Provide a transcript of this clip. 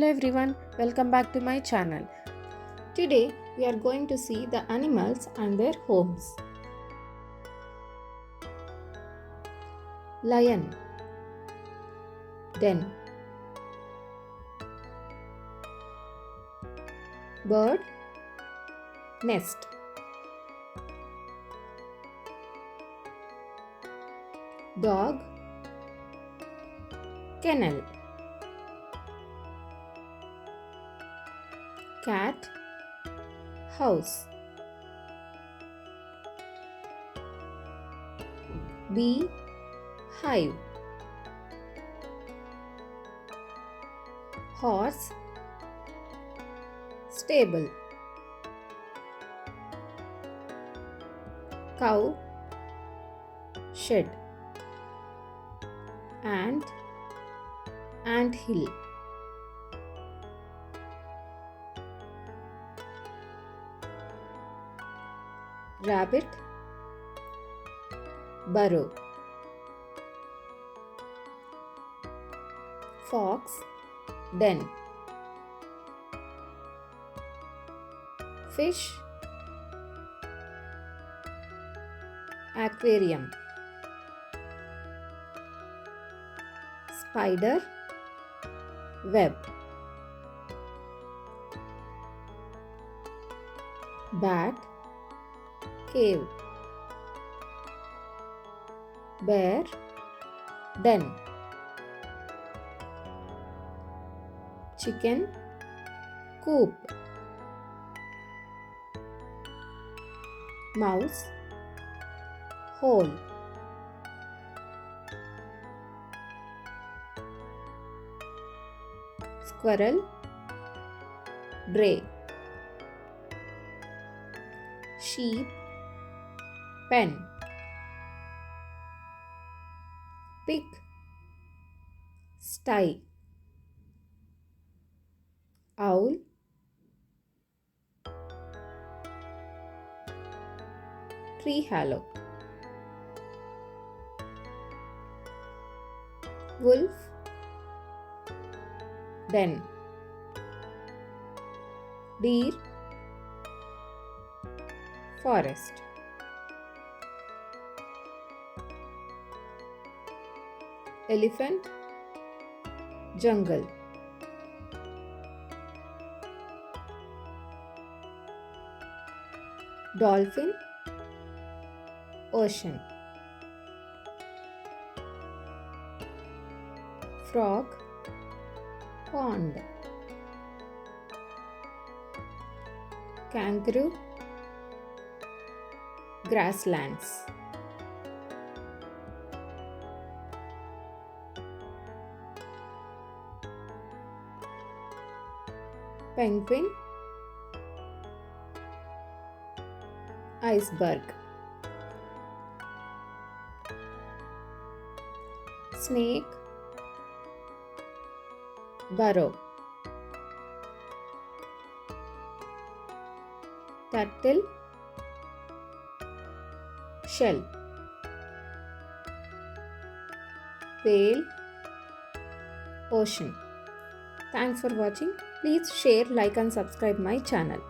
Hello everyone, welcome back to my channel. Today we are going to see the animals and their homes. Lion, den. Bird, nest. Dog, kennel. Cat, house. Bee, hive. Horse, stable. Cow, shed. Ant hill. Rabbit, burrow. Fox, den. Fish, aquarium. Spider, web. Bat, cave. Bear, den. Chicken, coop. Mouse, hole. Squirrel, bray. Sheep, pen. Pig, sty. Owl, tree hollow. Wolf, den. Deer, forest. Elephant, jungle. Dolphin, ocean. Frog, pond. Kangaroo, grasslands. Penguin, iceberg. Snake, burrow. Turtle, shell. Whale, ocean. Thanks for watching. Please share, like and subscribe my channel.